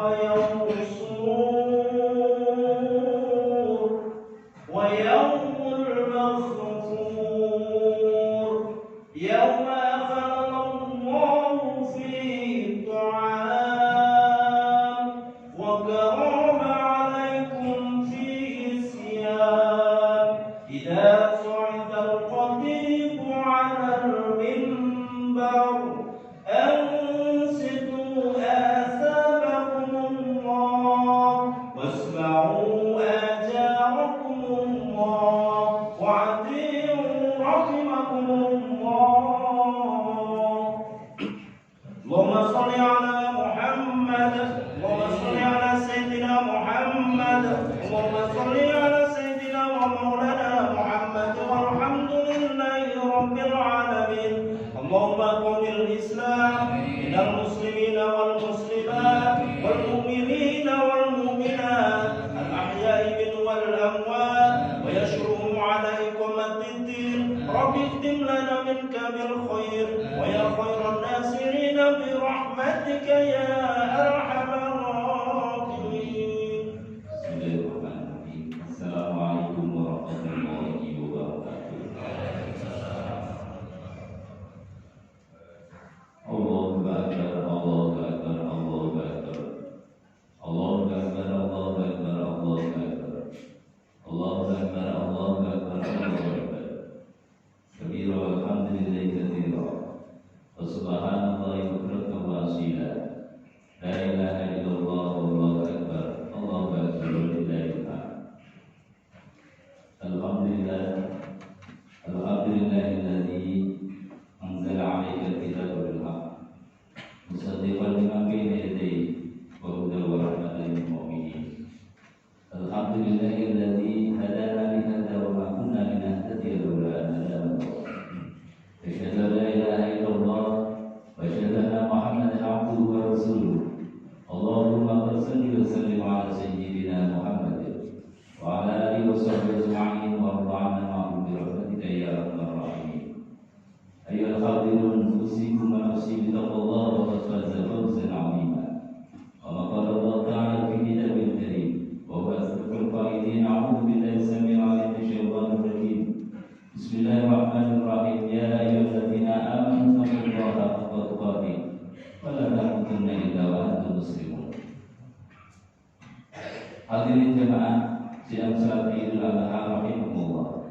ويوم الصور ويوم المغفور يوم أفضل الله فيه الطعام وكرم عليكم فيه الصيام إذا صعد الخطيب على المنبر أنصتوا آثابكم الله واسمعوا آجاركم الله وأطيعوا رحمكم الله. اللهم صل على محمد اللهم صل على سيدنا محمد اللهم صل على سيدنا ومولانا محمد والحمد لله رب العالمين. اللهم قم الإسلام من المسلمين والمسلمات والمؤمنين والمؤمنات الأحياء منهم والأموات ويشرهم على إقامة الدين. رب اختم لنا منك بالخير ويا خير الناصرين برحمتك يا أرحم الراحمين. Bismillahirrahmanirrahim. Assalamualaikum warahmatullahi wabarakatuh. Allahu akbar, Allahu akbar, Allahu akbar. Allahu akbar, Allahu akbar, Allahu akbar. Allahu akbar, Allahu akbar, Allahu akbar. Kabira walhamdulillahi katsira. Wa subhanallahi bukratan wa asila. La ilaha illallah wallahu akbar. Allahu akbar lillahi ta'ala. Alhamdulillah. Alhamdulillahilladzi anzala 'alaika al-kitaba bil haqq musaddiqan lima bayna yadayhi wa hudan wa rahmatan lil mu'minin. Alhamdulillahilladzi hadana li hadza wa ma kunna linahtadiya lawla an hadana Allah. Asyhadu an la ilaha illallah wa asyhadu anna Muhammadan 'abduhu wa rasuluh. Allahumma salli wa sallim ala sayyidina Muhammad wa ala alihi wa sahbihi ajma'in wa radha'na ma'hum bi rahmatika ya arhamar rahimin. Ayyuhal hadirun usikum wa nafsi bi taqwallah wa qad faza fawzan 'azima. Wa qala Allah ta'ala fi kitabil karim wa huwa asdaqul qailin a'udzu billahi samil 'alim minasyaitonir rajim. Bismillahirrahmanirrahim. Ya ayyuhalladzina amanu taqullaha haqqa tuqatih wa la tamutunna illa wa antum muslimun. Hadirin jemaah sidang salat Idul Adha rahimakumullah.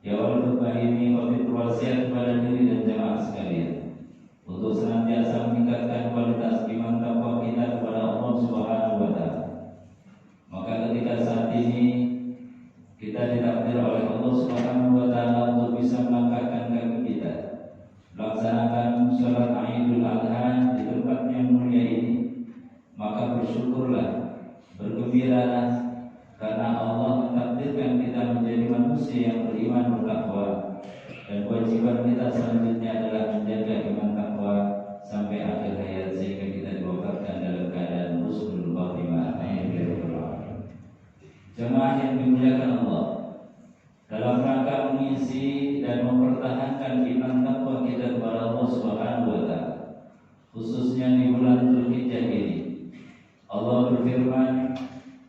Ya awal khutbah ini wajib berwasiat kepada diri dan jemaah sekalian untuk senantiasa meningkatkan kualitas iman takwa kita kepada Allah Subhanahu wa taala. Maka ketika saat ini kita ditakdir oleh Allah Subhanahu wa taala untuk bisa melangkahkan kaki kita melaksanakan salat Idul Adha di tempat yang mulia ini, maka bersyukurlah, bergembiralah karena Allah mentakdirkan kita menjadi manusia yang beriman bertakwa, dan kewajiban kita selanjutnya adalah menjaga iman takwa sampai akhir hayat sehingga kita diwafatkan dalam keadaan husnul khatimah. Jemaah yang dimuliakan Allah, dalam rangka mengisi dan mempertahankan iman takwa kita kepada Allah Subhanahu wa taala, khususnya di bulan Dzulhijjah ini, Allah berfirman,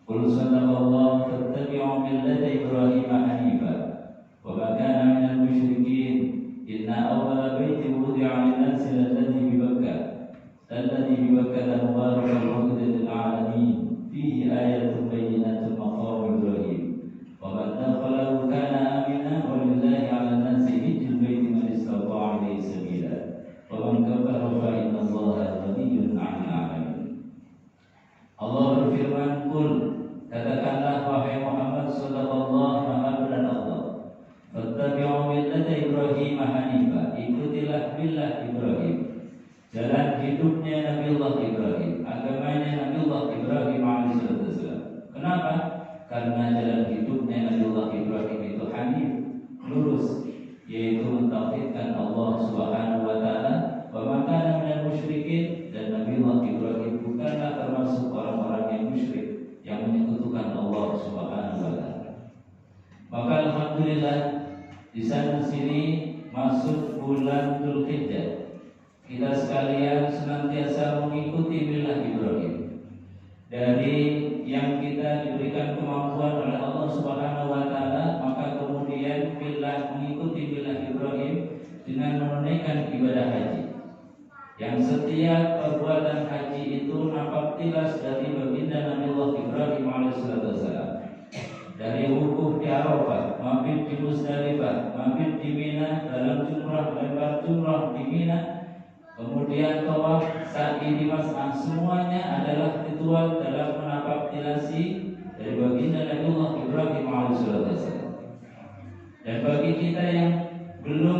"Qul sadaqallahu fattabi'u millata Ibrahim hanifa wa ma kana minal musyrikin inna awwala baitin wudi'a lin-nasi alladhi bi Bakkah mubarakan wa hudan lil 'alamin fihi ayatun bayyinatun maqamu Ibrahim wa man dakhalahu kana aminan wa lillahi 'alan nasi hajjul baiti man istata'a ilayhi sabila wa man kafara fa inna Allaha ghaniyyun 'anil 'alamin." Allah berfirman, "Qul, katakanlah wahai Muhammad sallallahu alaihi wasallam, fattabi'u millata Ibrahim hanifa, ikutilah millah Ibrahim, jalan hidupnya Nabiullah Ibrahim, agamanya Nabiullah Ibrahim alaihissalam." Kenapa? Karena jalan hidupnya Nabiullah Ibrahim itu hanif, lurus, yaitu mentauhidkan Allah Subhanahu wa taala, wa ma kana minal musyrikin, dan Nabiullah Ibrahim bukanlah termasuk orang-orang yang musyrik yang menyekutukan Allah Subhanahu wa taala. Maka alhamdulillah di sana sini masuk bulan Dzulhijjah, kita sekalian senantiasa mengikuti millah Ibrahim, dari yang kita diberikan kemampuan oleh Allah Subhanahu wa taala, maka kemudian mengikuti milah Ibrahim dengan menunaikan ibadah haji. Yang setiap perbuatan haji itu nampak jelas dari baginda Nabiullah Ibrahim alaihissalam. Dari wukuf di Arafah, mampir di Musdalifah, mampir di Mina, dalam jumrah, lempar jumrah di Mina, kemudian tawaf, sa'i di Mas'ah, semuanya adalah ritual dalam menapaktilasi dari baginda Nabiullah Ibrahim alaihissalam. Dan bagi kita yang belum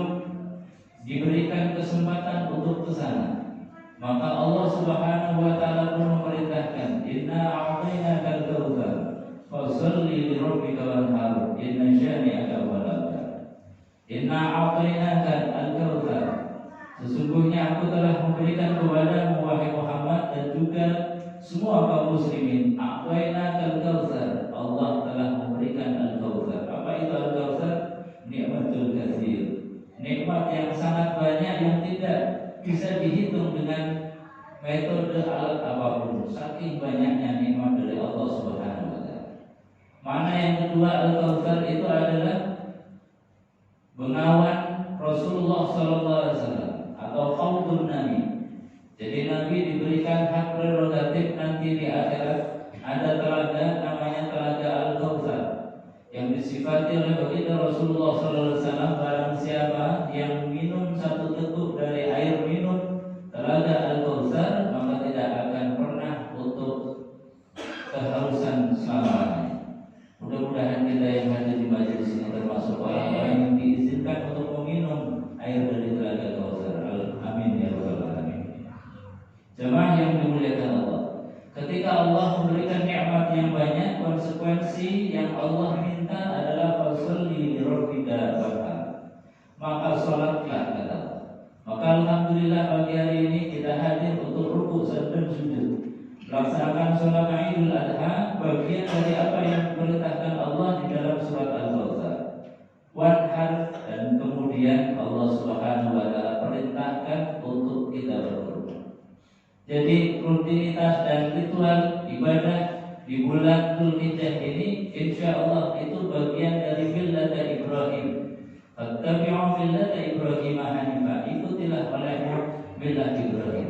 diberikan kesempatan untuk ke sana, maka Allah Subhanahu wa taala pun memerintahkan, "Inna a'tainakal kautsar, fasholli li rabbika wanhar, inna syani'aka huwal abtar." Inna a'tainakal kautsar, sesungguhnya aku telah memberikan kepadamu wahai Muhammad dan juga semua kaum muslimin, a'tainakal kautsar, Allah telah memberikan al-kautsar. Apa itu al-kautsar? Nikmatul katsir, nikmat yang sangat banyak yang tidak bisa dihitung dengan metode alat apapun. Saking banyaknya nikmat dari Allah Subhanahu wa taala. Mana yang kedua, al-kautsar itu adalah bengawan Rasulullah sallallahu alaihi wasallam atau qaudun Nabi. Jadi Nabi diberikan hak prerogatif nanti di akhirat, ada telaga namanya telaga al-kautsar yang disifati oleh baginda Rasulullah sallallahu alaihi wasallam. Barang siapa yang minum satu teguk dari air minum telaga al-kautsar, maka tidak akan pernah untuk kehausan selamanya. Mudah-mudahan kita yang hadir di majelis ini termasuk orang-orang yang diizinkan untuk meminum air dari telaga kautsar. Amin ya rabbal alamin. Jemaah yang dimuliakan Allah, ketika Allah memberikan nikmat yang banyak, konsekuensi yang Allah minta adalah fasholli li rabbika wanhar, maka sholatlah, kata Allah. Maka alhamdulillah pagi hari ini kita hadir untuk rukuk dan sujud, melaksanakan sholat Idul Adha, bagian dari apa yang diperintahkan Allah di dalam surat Al-Kautsar. Wanhar, dan kemudian Allah Subhanahu wa taala perintahkan untuk kita berkurban. Jadi rutinitas dan ritual ibadah di bulan Dzulhijjah ini insya Allah itu bagian dari millat Ibrahim. Fattabi'u millata Ibrahim hanifah, ikutilah olehmu millat Ibrahim.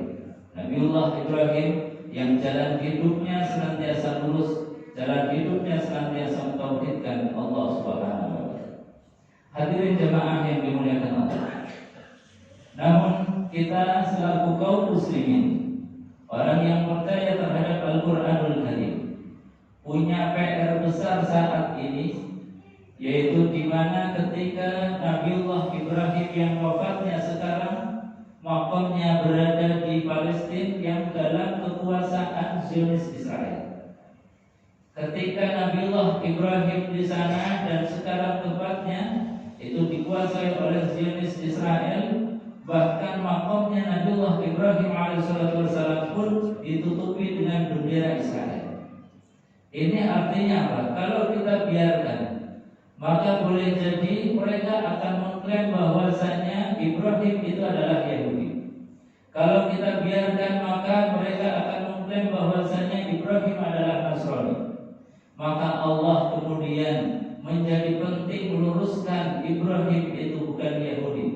Nabiullah Ibrahim yang jalan hidupnya senantiasa lurus, jalan hidupnya senantiasa mentauhidkan Allah Subhanahu wa taala. Hadirin jemaah yang dimuliakan Allah. Namun kita selaku kaum muslimin, orang yang percaya terhadap Al-Quranul Karim, punya PR besar saat ini, yaitu di mana ketika Nabiullah Ibrahim yang wafatnya sekarang, makamnya berada di Palestina yang dalam kekuasaan Zionis Israel. Ketika Nabiullah Ibrahim di sana dan sekarang tempatnya itu dikuasai oleh Zionis Israel, bahkan makamnya Nabiullah Ibrahim alaihissalam pun ditutupi dengan bendera Israel. Ini artinya apa? Kalau kita biarkan, maka boleh jadi mereka akan mengklaim bahwasanya Ibrahim itu adalah Yahudi. Kalau kita biarkan, maka mereka akan mengklaim bahwasanya Ibrahim adalah Nasrani. Maka Allah kemudian menjadi penting meluruskan Ibrahim itu bukan Yahudi,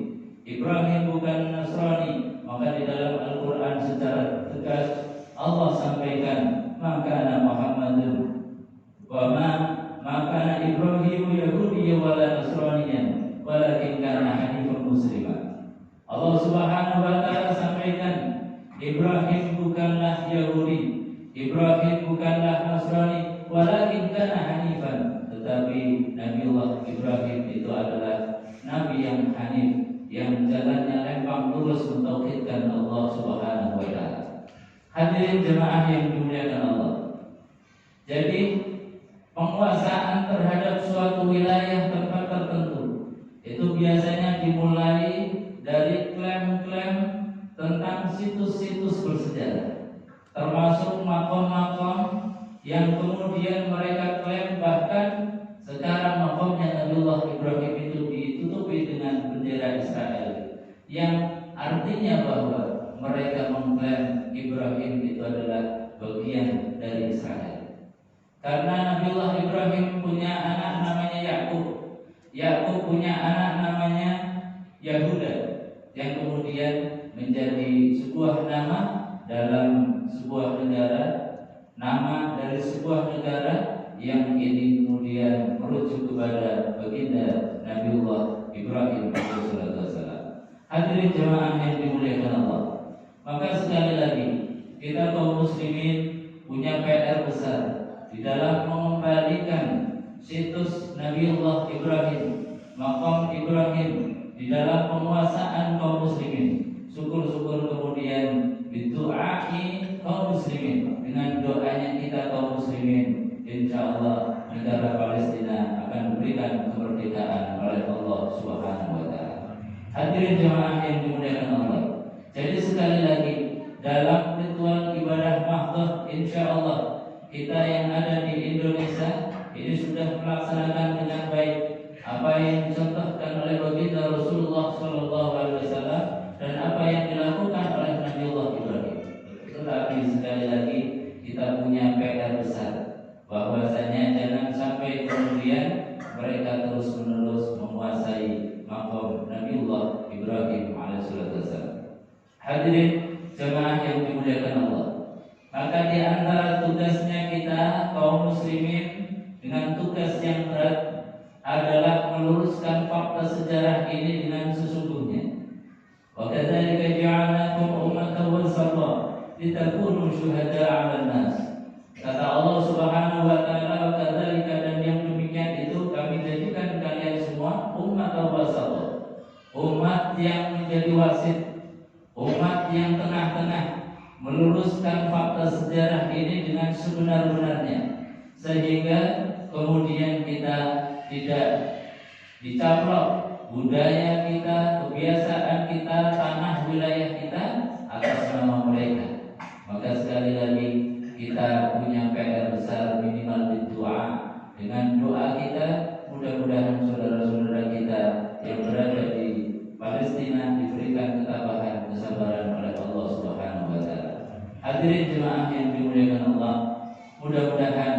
Ibrahim bukan Nasrani. Maka di dalam Al-Quran secara tegas Allah sampaikan, maka Muhammadun wa maka Ibrahim Yahudi wa la Nasraniyan walakin kana hanifan musliman. Allah Subhanahu wa taala sampaikan, Ibrahim bukanlah Yahudi, Ibrahim bukanlah Nasrani, walakin kana hanifan, tetapi Nabiullah Ibrahim itu adalah nabi yang hanif, yang jalannya lempang lurus mentauhidkan Allah Subhanahu wa taala. Hadirin jemaah yang dimuliakan Allah. Jadi penguasaan terhadap suatu wilayah tempat tertentu itu biasanya dimulai dari klaim-klaim tentang situs-situs bersejarah, termasuk makom-makom yang kemudian mereka klaim bahkan sekarang makomnya Nabiullah Ibrahim itu ditutupi dengan bendera Israel, yang artinya bahwa mereka mengklaim Ibrahim itu adalah bagian dari Israel. Karena Nabiullah Ibrahim punya anak namanya Yakub. Yakub punya anak namanya Yahuda, yang kemudian menjadi sebuah nama dalam sebuah negara, nama dari sebuah negara yang ini kemudian merujuk kepada baginda Nabiullah Ibrahim alaihissalam. Hadirin jemaah yang dimuliakan Allah, maka sekali lagi kita kaum muslimin punya PR besar di dalam mengembalikan situs Nabiullah Ibrahim, maqam Ibrahim di dalam penguasaan kaum muslimin. Syukur-syukur kemudian berdoai kaum muslimin, dengan doanya kita kaum muslimin, insya Allah negara Palestina akan diberikan kemerdekaan oleh Allah Subhanahu wa taala. Hadirin jemaah yang dimuliakan Allah. Jadi sekali lagi dalam ritual ibadah mahdoh, insya Allah kita yang ada di Indonesia ini sudah melaksanakan dengan baik apa yang dicontohkan oleh baginda Rasulullah SAW dan apa yang dilakukan oleh Nabiullah Ibrahim. Tetapi sekali lagi kita punya PR besar, bahwasanya jangan sampai kemudian mereka terus-menerus menguasai maqam Nabiullah Ibrahim alaihissalam. Hadirin jemaah yang dimuliakan Allah, maka di antara tugasnya kita kaum muslimin dengan tugas yang berat adalah meluruskan fakta sejarah ini dengan sesungguhnya. Wa kadzalika ja'alnakum ummatan wasata litakunu syuhada'a 'alan nas. Kata Allah Subhanahu wa taala, wa kadzalika, dan yang demikian itu kami jadikan kalian semua ummatan wasata, umat yang menjadi wasit, umat yang tengah-tengah, meluruskan fakta sejarah ini dengan sebenar-benarnya, sehingga kemudian kita tidak dicaplok budaya kita, kebiasaan kita, tanah wilayah kita atas nama mereka. Maka sekali lagi kita punya PR besar, minimal berdoa. Dengan doa kita, mudah-mudahan saudara-saudara kita yang berada di Palestina diberikan ketabahan, kesabaran oleh Allah Subhanahu wa taala. Hadirin jemaah yang dimuliakan Allah, mudah-mudahan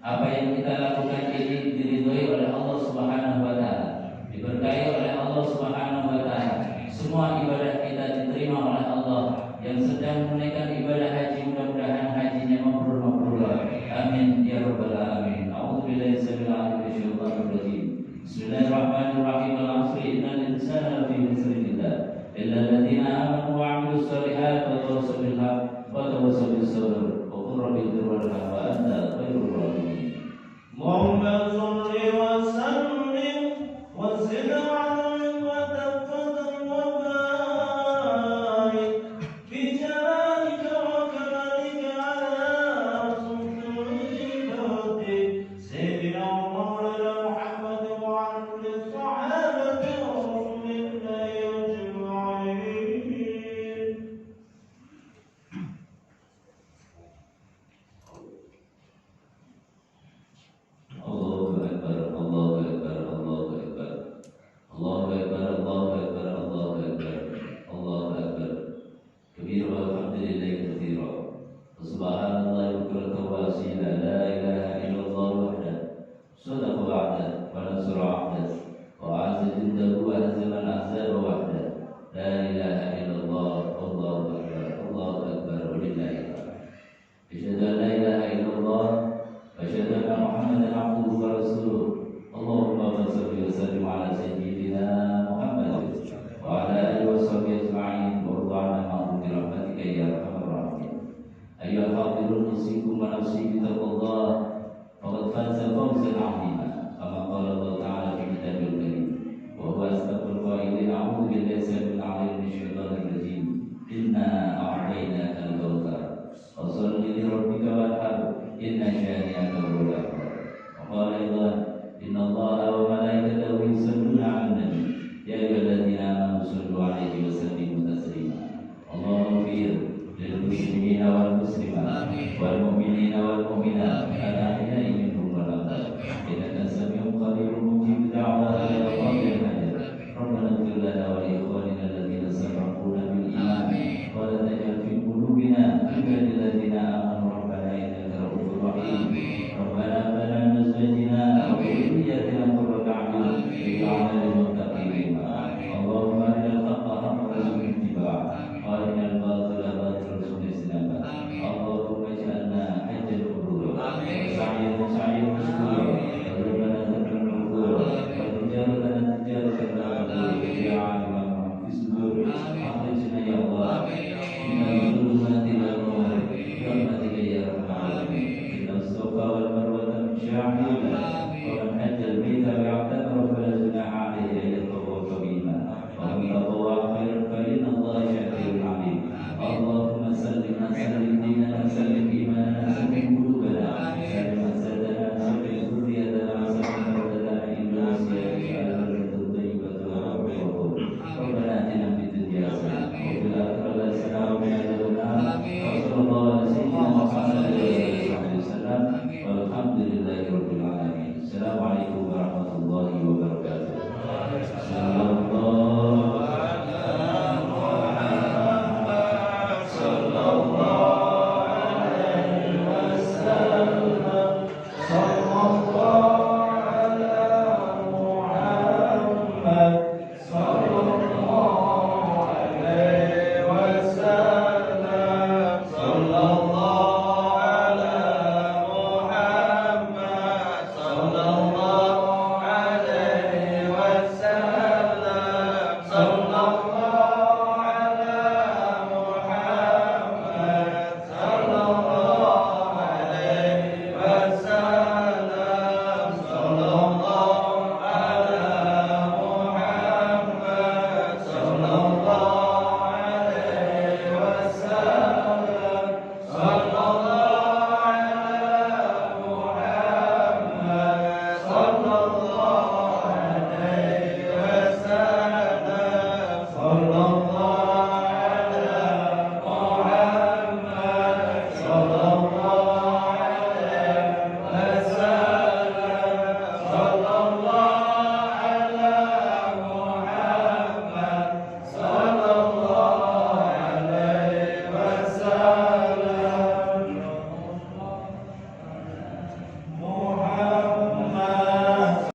apa yang kita lakukan ini diridhoi oleh Allah Subhanahu wa taala, diberkahi oleh Allah Subhanahu wa taala. Semua ibadah kita diterima oleh Allah. Yang sedang menunaikan ibadah haji, mudah-mudahan hajinya mabrur. Amin ya rabbal alamin. A'udzubillahi samil alim minasyaitonir rajim. Bismillahirrahmanirrahim. Al-'asri innal insana lafi khusr illa alladziina aamanu wa 'amilus shalihaati wa tawassaw bil haqqi wa tawassaw bis sabr. Wa qur rabbi ighfir warham wa anta khairur rahimin. Allahumma shalli wa sallim wa zid 'alaihi wa tafadhal wa barik bi jalalika wa kamalika ala sultanika sayyidina Maulana Muhammad wa 'ala kulli sahabati rasulillahi ajma'in. Allahu Akbar, Allahu Akbar, Allahu Akbar, Allahu Akbar, Allahu Akbar, Allahu Akbar, Allahu Akbar. Kabira walhamdulillahi katsira. Subhanallahi bukratan wa asila. La ilaha illallah wahdahu sadaqa wa'dahu wa nasara 'abdahu wa 'azza jundahu wa hazama al-ahzaba wahdahu. La ilaha illallah, Allahu Akbar, Allahu Akbar, walillahi alhamd. Asyhadu an la ilaha illallah وأشهد أن محمدا عبده ورسوله. اللهم صل وسلم على سيدنا محمد وعلى آله وصحبه أجمعين وارض عنا معهم برحمتك يا أرحم الراحمين. أيها الحاضرون، أوصيكم ونفسي بتقوى الله فقد فاز فوزا عظيما كما قال الله تعالى في كتابه الكريم وهو أصدق القائلين. أعوذ بالله السميع العليم من الشيطان الرجيم. إنا أعطيناك الكوثر فصل لربك وانحر إن شانئك هو الأبتر. وقال أيضا إن الله وملائكته يصلون على النبي يا أيها الذين آمنوا صلوا عليه وسلموا تسليما. اللهم اغفر للمسلمين والمسلمات والمؤمنين والمؤمنات الأحياء منهم والأموات إنك سميع قريب مجيب دعوات يا قاضي الحاجات. ربنا اغفر لنا ولإخواننا الذين سبقونا بالإيمان ولا تجعل في قلوبنا غلا للذين آمنوا ربنا إنك رؤوف رحيم. ربنا الله